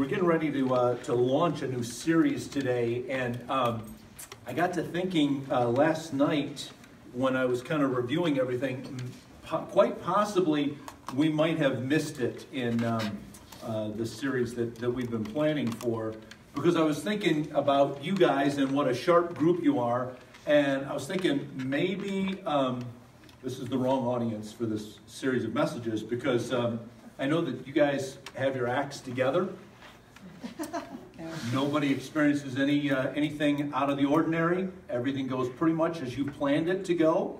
We're getting ready to launch a new series today, and I got to thinking last night when I was kind of reviewing everything, quite possibly we might have missed it in the series that we've been planning for, because I was thinking about you guys and what a sharp group you are, and I was thinking maybe this is the wrong audience for this series of messages, because I know that you guys have your acts together. Nobody experiences anything out of the ordinary. Everything goes pretty much as you planned it to go.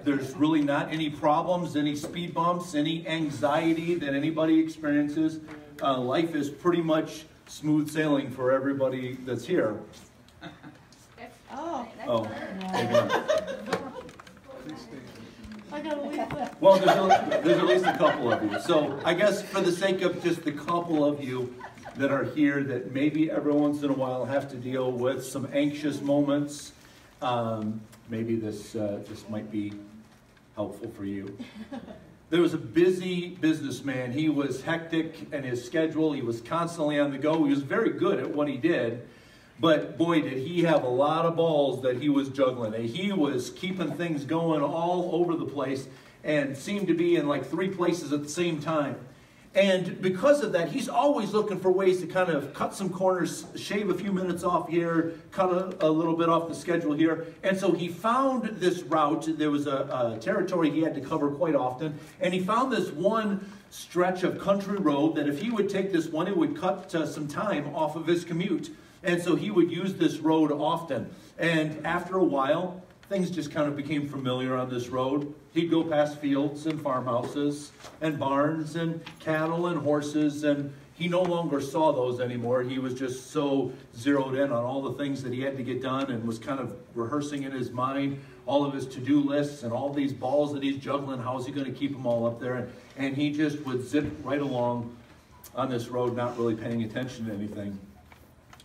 There's really not any problems, any speed bumps, any anxiety that anybody experiences. Life is pretty much smooth sailing for everybody that's here. Oh. Oh. I gotta leave that. Well, there's at least a couple of you. So I guess for the sake of just the couple of you that are here that maybe every once in a while have to deal with some anxious moments, maybe this might be helpful for you. There was a busy businessman. He was hectic in his schedule. He was constantly on the go. He was very good at what he did. But boy, did he have a lot of balls that he was juggling. He was keeping things going all over the place and seemed to be in like 3 places at the same time. And because of that, he's always looking for ways to kind of cut some corners, shave a few minutes off here, cut a little bit off the schedule here. And so he found this route. There was a territory he had to cover quite often. And he found this one stretch of country road that if he would take this one, it would cut some time off of his commute. And so he would use this road often. And after a while, things just kind of became familiar on this road. He'd go past fields and farmhouses and barns and cattle and horses, and he no longer saw those anymore. He was just so zeroed in on all the things that he had to get done and was kind of rehearsing in his mind all of his to-do lists and all these balls that he's juggling. How is he going to keep them all up there? And he just would zip right along on this road, not really paying attention to anything.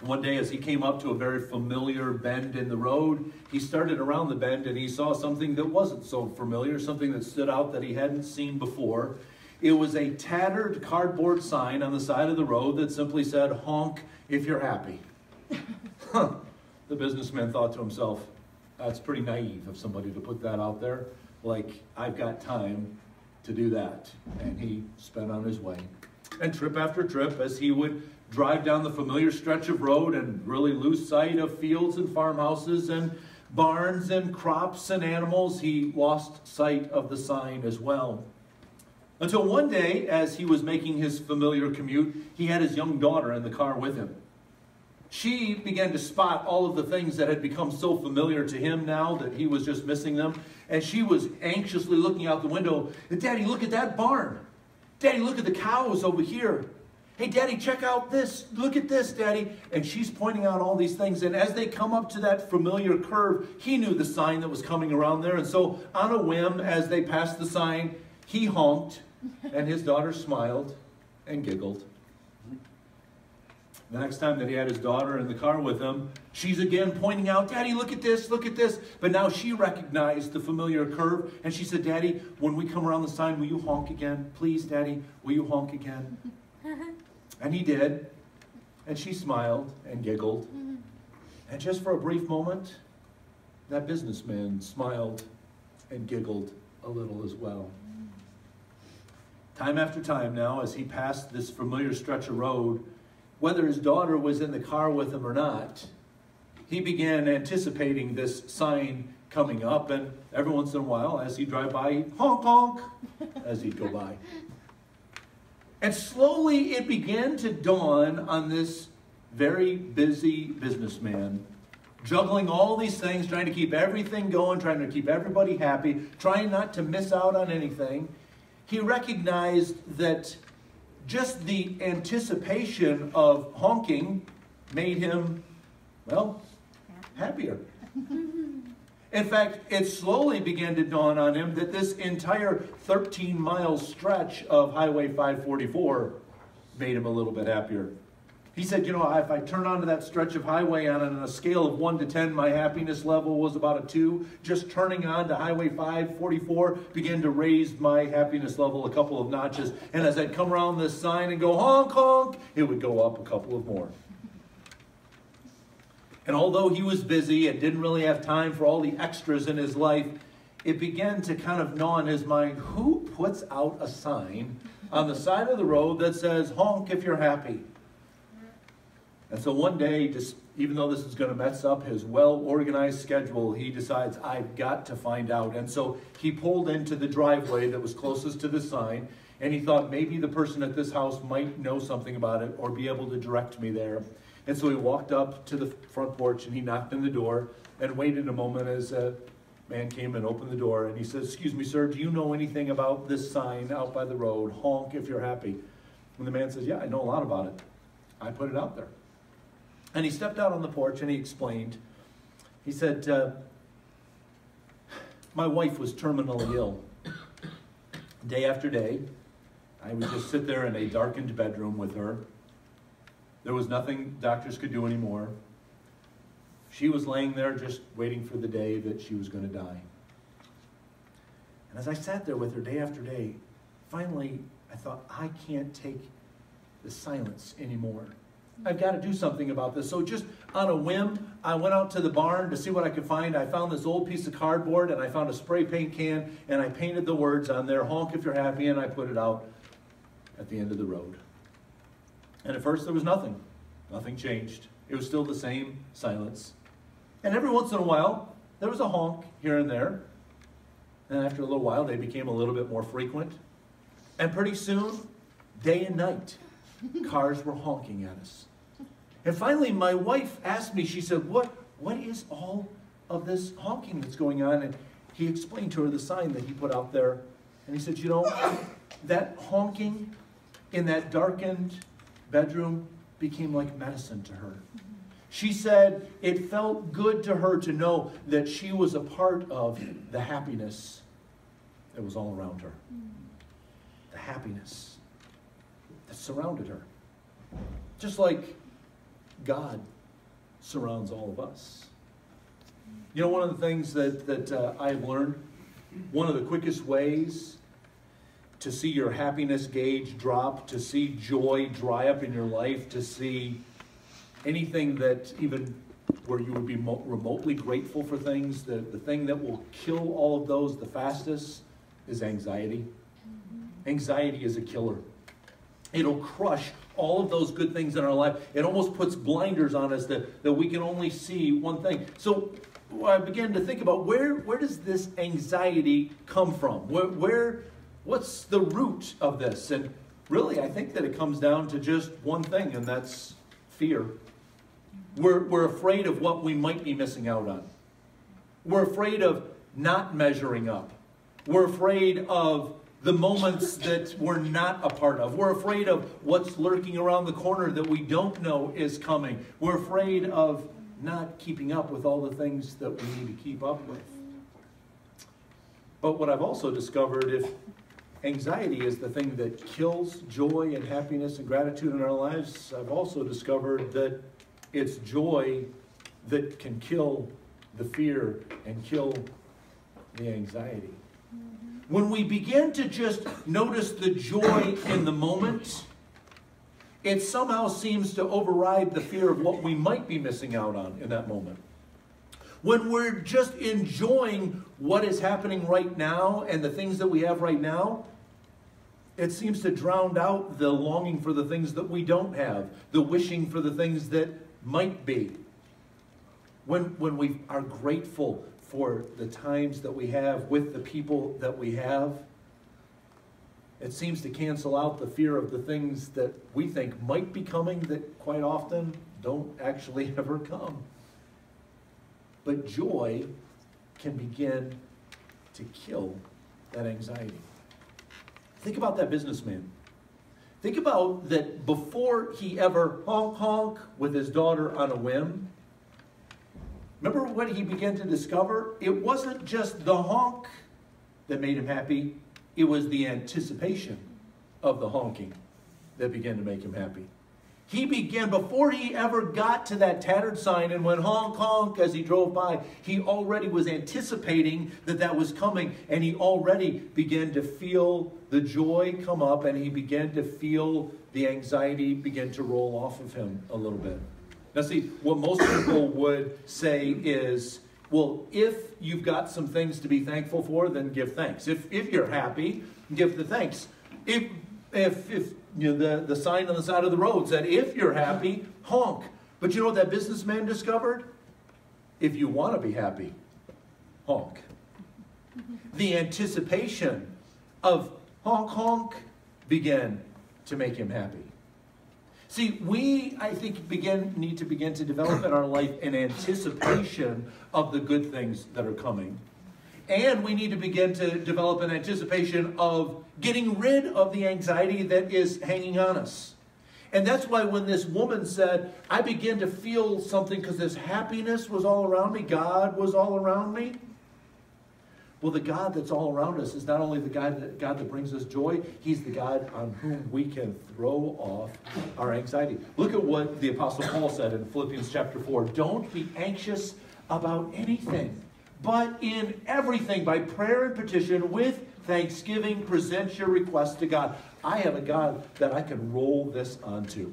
One day as he came up to a very familiar bend in the road, he started around the bend and he saw something that wasn't so familiar, something that stood out that he hadn't seen before. It was a tattered cardboard sign on the side of the road that simply said, "Honk if you're happy." Huh. The businessman thought to himself, that's pretty naive of somebody to put that out there. Like, I've got time to do that. And he sped on his way. And trip after trip, as he would drive down the familiar stretch of road and really lose sight of fields and farmhouses and barns and crops and animals, he lost sight of the sign as well. Until one day, as he was making his familiar commute, he had his young daughter in the car with him. She began to spot all of the things that had become so familiar to him now that he was just missing them. And she was anxiously looking out the window. "Daddy, look at that barn. Daddy, look at the cows over here. Hey, Daddy, check out this. Look at this, Daddy." And she's pointing out all these things. And as they come up to that familiar curve, he knew the sign that was coming around there. And so on a whim, as they passed the sign, he honked. And his daughter smiled and giggled. The next time that he had his daughter in the car with him, she's again pointing out, "Daddy, look at this, look at this." But now she recognized the familiar curve. And she said, "Daddy, when we come around the sign, will you honk again? Please, Daddy, will you honk again?" And he did, and she smiled and giggled. And just for a brief moment, that businessman smiled and giggled a little as well. Time after time now, as he passed this familiar stretch of road, whether his daughter was in the car with him or not, he began anticipating this sign coming up, and every once in a while, as he'd drive by, he'd honk, honk, as he'd go by. And slowly it began to dawn on this very busy businessman, juggling all these things, trying to keep everything going, trying to keep everybody happy, trying not to miss out on anything. He recognized that just the anticipation of honking made him, well, happier. In fact, it slowly began to dawn on him that this entire 13-mile stretch of Highway 544 made him a little bit happier. He said, you know, if I turn onto that stretch of highway on a scale of 1 to 10, my happiness level was about a 2. Just turning on to Highway 544 began to raise my happiness level a couple of notches. And as I'd come around this sign and go, honk, honk, it would go up a couple of more. And although he was busy and didn't really have time for all the extras in his life, it began to kind of gnaw on his mind, who puts out a sign on the side of the road that says, honk if you're happy? And so one day, just even though this is going to mess up his well-organized schedule, he decides, I've got to find out. And so he pulled into the driveway that was closest to the sign, and he thought maybe the person at this house might know something about it or be able to direct me there. And so he walked up to the front porch and he knocked on the door and waited a moment as a man came and opened the door. And he said, excuse me, sir, do you know anything about this sign out by the road? Honk if you're happy. And the man says, yeah, I know a lot about it. I put it out there. And he stepped out on the porch and he explained. He said, my wife was terminally ill. Day after day, I would just sit there in a darkened bedroom with her. There was nothing doctors could do anymore. She was laying there just waiting for the day that she was going to die. And as I sat there with her day after day, finally I thought, I can't take the silence anymore. I've got to do something about this. So just on a whim, I went out to the barn to see what I could find. I found this old piece of cardboard and I found a spray paint can and I painted the words on there, honk if you're happy, and I put it out at the end of the road. And at first there was nothing. Nothing changed. It was still the same silence. And every once in a while, there was a honk here and there. And after a little while, they became a little bit more frequent. And pretty soon, day and night, cars were honking at us. And finally, my wife asked me, she said, what is all of this honking that's going on? And he explained to her the sign that he put out there. And he said, you know, that honking in that darkened bedroom became like medicine to her. She said it felt good to her to know that she was a part of the happiness that was all around her. The happiness that surrounded her. Just like God surrounds all of us. You know, one of the things that I've learned, one of the quickest ways to see your happiness gauge drop, to see joy dry up in your life, to see anything that even where you would be remotely grateful for things, the thing that will kill all of those the fastest is anxiety. Anxiety is a killer. It'll crush all of those good things in our life. It almost puts blinders on us that we can only see one thing. So I began to think about where does this anxiety come from? What's the root of this? And really, I think that it comes down to just one thing, and that's fear. We're afraid of what we might be missing out on. We're afraid of not measuring up. We're afraid of the moments that we're not a part of. We're afraid of what's lurking around the corner that we don't know is coming. We're afraid of not keeping up with all the things that we need to keep up with. But what I've also discovered, if anxiety is the thing that kills joy and happiness and gratitude in our lives, I've also discovered that it's joy that can kill the fear and kill the anxiety. When we begin to just notice the joy in the moment, it somehow seems to override the fear of what we might be missing out on in that moment. When we're just enjoying what is happening right now and the things that we have right now, it seems to drown out the longing for the things that we don't have, the wishing for the things that might be. When we are grateful for the times that we have with the people that we have, it seems to cancel out the fear of the things that we think might be coming that quite often don't actually ever come. But joy can begin to kill that anxiety. Think about that businessman. Think about that before he ever honk with his daughter on a whim. Remember what he began to discover? It wasn't just the honk that made him happy. It was the anticipation of the honking that began to make him happy. He began, before he ever got to that tattered sign and went honk, honk as he drove by, he already was anticipating that that was coming, and he already began to feel the joy come up, and he began to feel the anxiety begin to roll off of him a little bit. Now see, what most people would say is, well, if you've got some things to be thankful for, then give thanks. If you're happy, give the thanks. If you know, the sign on the side of the road said, if you're happy, honk. But you know what that businessman discovered? If you want to be happy, honk. The anticipation of honk, honk began to make him happy. See, we, I think, need to begin to develop in our life an anticipation of the good things that are coming. And we need to begin to develop an anticipation of getting rid of the anxiety that is hanging on us. And that's why when this woman said, I began to feel something because this happiness was all around me, God was all around me. Well, the God that's all around us is not only the God that brings us joy, he's the God on whom we can throw off our anxiety. Look at what the Apostle Paul said in Philippians chapter 4. Don't be anxious about anything, but in everything, by prayer and petition, with thanksgiving, present your requests to God. I have a God that I can roll this onto.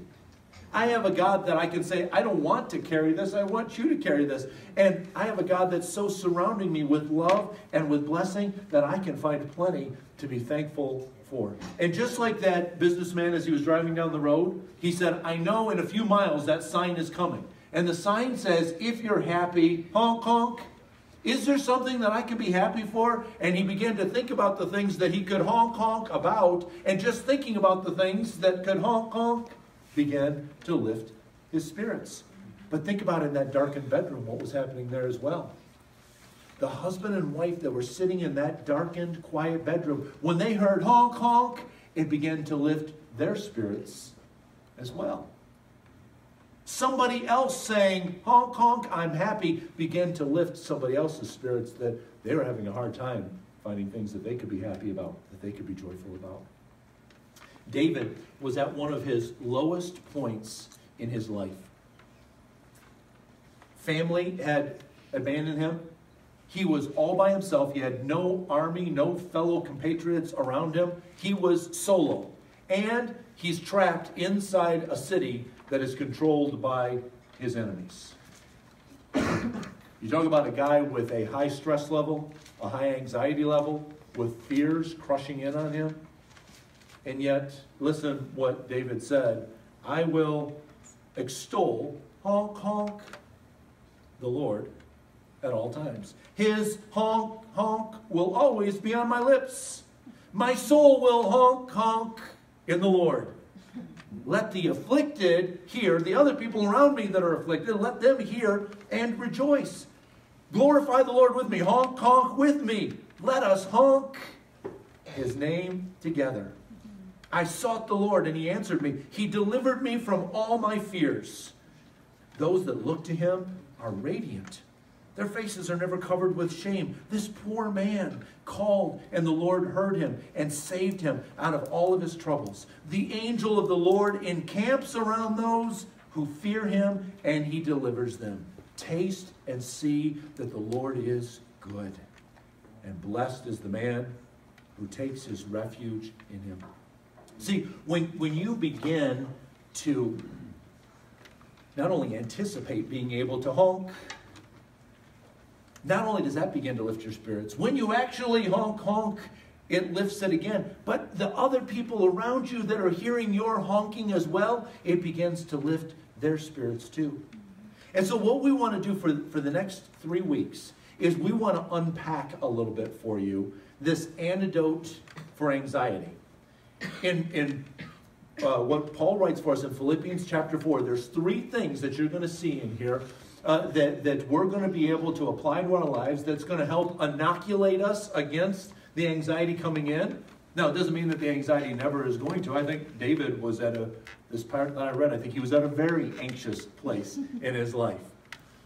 I have a God that I can say, I don't want to carry this, I want you to carry this. And I have a God that's so surrounding me with love and with blessing that I can find plenty to be thankful for. And just like that businessman as he was driving down the road, he said, I know in a few miles that sign is coming. And the sign says, if you're happy, honk, honk. Is there something that I could be happy for? And he began to think about the things that he could honk, honk about. And just thinking about the things that could honk, honk began to lift his spirits. But think about it, in that darkened bedroom, what was happening there as well. The husband and wife that were sitting in that darkened, quiet bedroom, when they heard honk, honk, it began to lift their spirits as well. Somebody else saying, honk, honk, I'm happy, began to lift somebody else's spirits that they were having a hard time finding things that they could be happy about, that they could be joyful about. David was at one of his lowest points in his life. Family had abandoned him. He was all by himself. He had no army, no fellow compatriots around him. He was solo. And he's trapped inside a city that is controlled by his enemies. You talk about a guy with a high stress level, a high anxiety level, with fears crushing in on him. And yet, listen what David said, I will extol, honk, honk, the Lord at all times. His honk, honk will always be on my lips. My soul will honk, honk in the Lord. Let the afflicted hear, the other people around me that are afflicted, let them hear and rejoice. Glorify the Lord with me. Honk, honk with me. Let us honk his name together. I sought the Lord and he answered me. He delivered me from all my fears. Those that look to him are radiant. Their faces are never covered with shame. This poor man called, and the Lord heard him and saved him out of all of his troubles. The angel of the Lord encamps around those who fear him, and he delivers them. Taste and see that the Lord is good, and blessed is the man who takes his refuge in him. See, when you begin to not only anticipate being able to honk, not only does that begin to lift your spirits, when you actually honk, honk, it lifts it again. But the other people around you that are hearing your honking as well, it begins to lift their spirits too. And so what we want to do for the next 3 weeks is we want to unpack a little bit for you this antidote for anxiety. In what Paul writes for us in Philippians chapter 4, there's 3 things that you're going to see in here that we're going to be able to apply to our lives that's going to help inoculate us against the anxiety coming in. Now, it doesn't mean that the anxiety never is going to. I think David was at this part that I read, I think he was at a very anxious place in his life.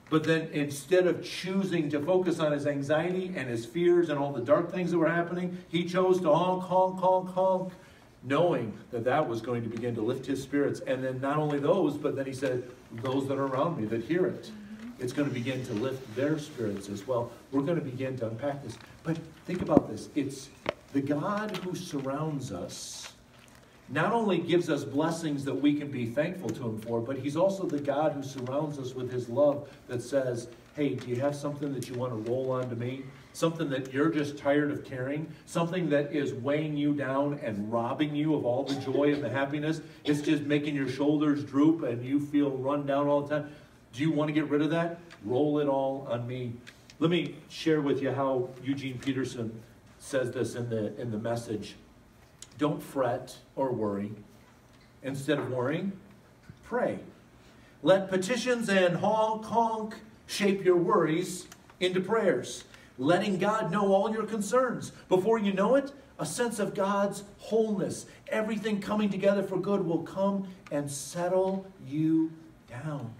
But then instead of choosing to focus on his anxiety and his fears and all the dark things that were happening, he chose to honk, honk, honk, honk knowing that that was going to begin to lift his spirits. And then not only those, but then he said, those that are around me that hear it, it's going to begin to lift their spirits as well. We're going to begin to unpack this. But think about this. It's the God who surrounds us not only gives us blessings that we can be thankful to him for, but he's also the God who surrounds us with his love that says, hey, do you have something that you want to roll onto me? Something that you're just tired of carrying? Something that is weighing you down and robbing you of all the joy and the happiness? It's just making your shoulders droop and you feel run down all the time. Do you want to get rid of that? Roll it all on me. Let me share with you how Eugene Peterson says this in the message. Don't fret or worry. Instead of worrying, pray. Let petitions and honk shape your worries into prayers, letting God know all your concerns. Before you know it, a sense of God's wholeness, everything coming together for good, will come and settle you down.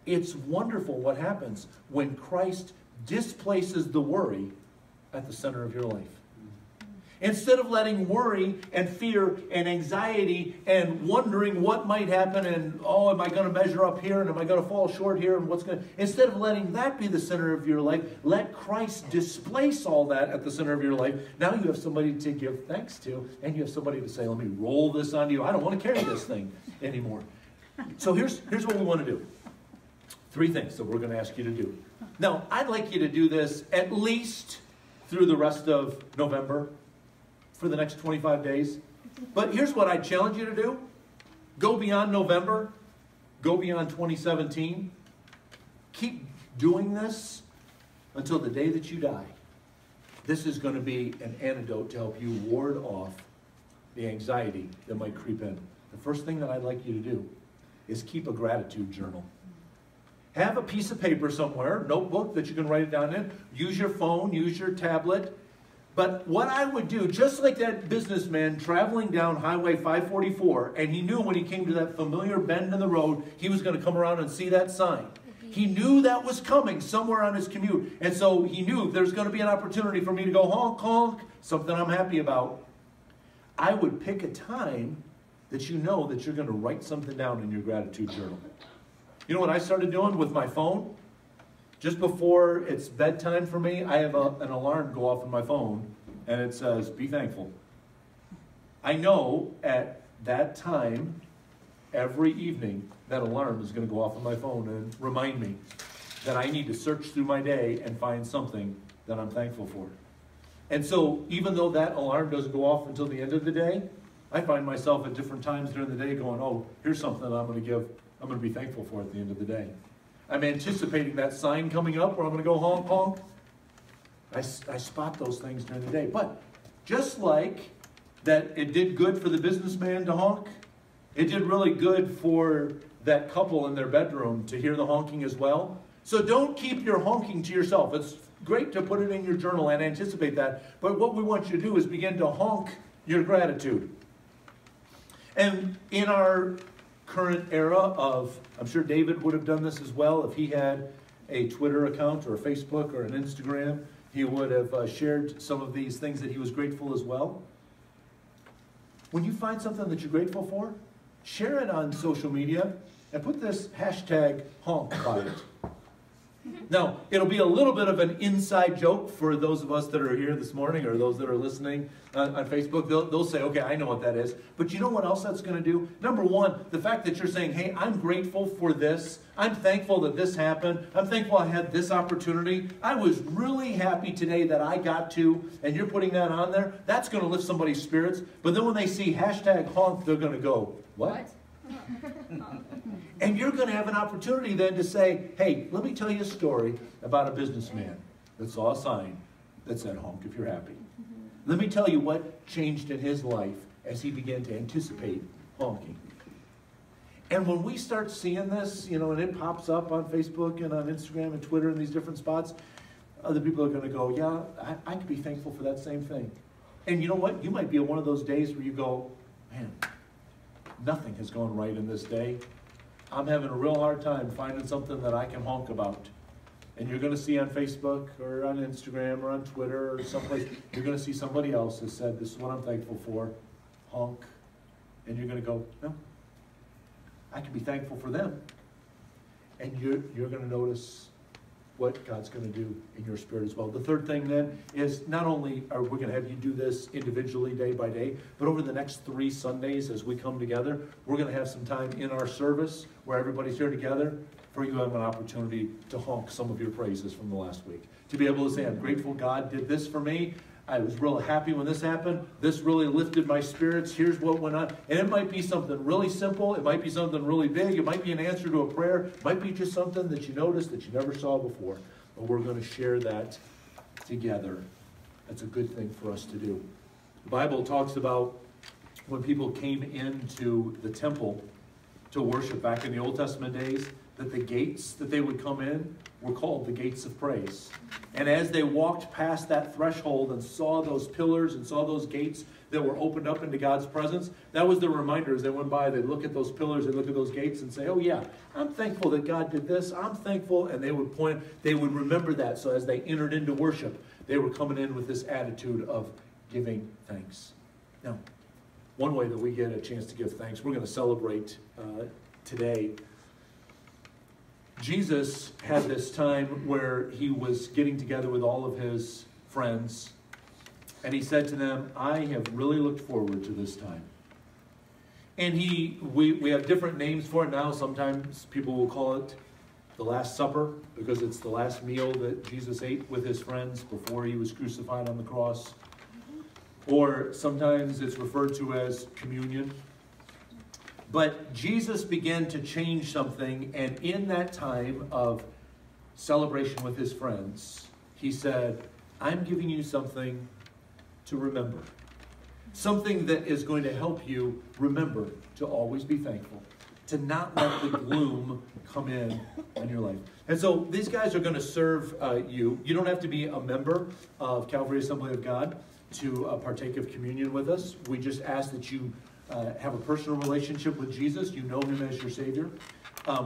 It's wonderful what happens when Christ displaces the worry at the center of your life. Instead of letting worry and fear and anxiety and wondering what might happen and, oh, am I going to measure up here and am I going to fall short here and what's going to... Instead of letting that be the center of your life, let Christ displace all that at the center of your life. Now you have somebody to give thanks to, and you have somebody to say, let me roll this onto you. I don't want to carry this thing anymore. So here's what we want to do. 3 things that we're going to ask you to do. Now, I'd like you to do this at least through the rest of November, for the next 25 days. But here's what I challenge you to do. Go beyond November. Go beyond 2017. Keep doing this until the day that you die. This is going to be an antidote to help you ward off the anxiety that might creep in. The first thing that I'd like you to do is keep a gratitude journal. Have a piece of paper somewhere, notebook that you can write it down in. Use your phone, use your tablet. But what I would do, just like that businessman traveling down Highway 544, and he knew when he came to that familiar bend in the road, he was going to come around and see that sign. He knew that was coming somewhere on his commute. And so he knew there's going to be an opportunity for me to go honk, something I'm happy about. I would pick a time that you know that you're going to write something down in your gratitude journal. You know what I started doing with my phone? Just before it's bedtime for me, I have an alarm go off on my phone, and it says, be thankful. I know at that time, every evening, that alarm is going to go off on my phone and remind me that I need to search through my day and find something that I'm thankful for. And so, even though that alarm doesn't go off until the end of the day, I find myself at different times during the day going, oh, here's something I'm going to be thankful for at the end of the day. I'm anticipating that sign coming up where I'm going to go honk. I spot those things during the day. But just like that it did good for the businessman to honk, it did really good for that couple in their bedroom to hear the honking as well. So don't keep your honking to yourself. It's great to put it in your journal and anticipate that. But what we want you to do is begin to honk your gratitude. And in our current era of, I'm sure David would have done this as well if he had a Twitter account or a Facebook or an Instagram. He would have shared some of these things that he was grateful as well. When you find something that you're grateful for, share it on social media and put this hashtag honk by it. Now, it'll be a little bit of an inside joke for those of us that are here this morning or those that are listening on Facebook. They'll say, okay, I know what that is. But you know what else that's going to do? Number one, the fact that you're saying, hey, I'm grateful for this. I'm thankful that this happened. I'm thankful I had this opportunity. I was really happy today that I got to, and you're putting that on there. That's going to lift somebody's spirits. But then when they see hashtag honk, they're going to go, what? And you're going to have an opportunity then to say, hey, let me tell you a story about a businessman that saw a sign that said honk if you're happy. Let me tell you what changed in his life as he began to anticipate honking. And when we start seeing this, you know, and it pops up on Facebook and on Instagram and Twitter and these different spots, other people are going to go, yeah, I could be thankful for that same thing. And you know what? You might be on one of those days where you go, man, nothing has gone right in this day. I'm having a real hard time finding something that I can honk about. And you're going to see on Facebook or on Instagram or on Twitter or someplace, you're going to see somebody else has said, this is what I'm thankful for. Honk And you're going to go, no, I can be thankful for them. And you're going to notice what God's going to do in your spirit as well. The third thing then is not only are we going to have you do this individually day by day, but over the next 3 Sundays as we come together, we're going to have some time in our service where everybody's here together for you to have an opportunity to honk some of your praises from the last week. To be able to say, I'm grateful God did this for me. I was really happy when this happened. This really lifted my spirits. Here's what went on. And it might be something really simple. It might be something really big. It might be an answer to a prayer. It might be just something that you noticed that you never saw before. But we're going to share that together. That's a good thing for us to do. The Bible talks about when people came into the temple to worship back in the Old Testament days, that the gates that they would come in were called the gates of praise. And as they walked past that threshold and saw those pillars and saw those gates that were opened up into God's presence, that was the reminder as they went by. They'd look at those pillars, they'd look at those gates and say, oh yeah, I'm thankful that God did this. I'm thankful. And they would remember that. So as they entered into worship, they were coming in with this attitude of giving thanks. Now, one way that we get a chance to give thanks, we're going to celebrate today. Jesus had this time where he was getting together with all of his friends, and he said to them, I have really looked forward to this time. And we have different names for it now. Sometimes people will call it the Last Supper because it's the last meal that Jesus ate with his friends before he was crucified on the cross. Or sometimes it's referred to as communion. But Jesus began to change something, and in that time of celebration with his friends, he said, I'm giving you something to remember. Something that is going to help you remember to always be thankful, to not let the gloom come in your life. And so these guys are going to serve you. You don't have to be a member of Calvary Assembly of God to partake of communion with us. We just ask that you have a personal relationship with Jesus. You know him as your Savior.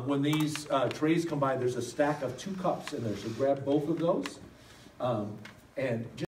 When these trays come by, there's a stack of 2 cups in there. So grab both of those. And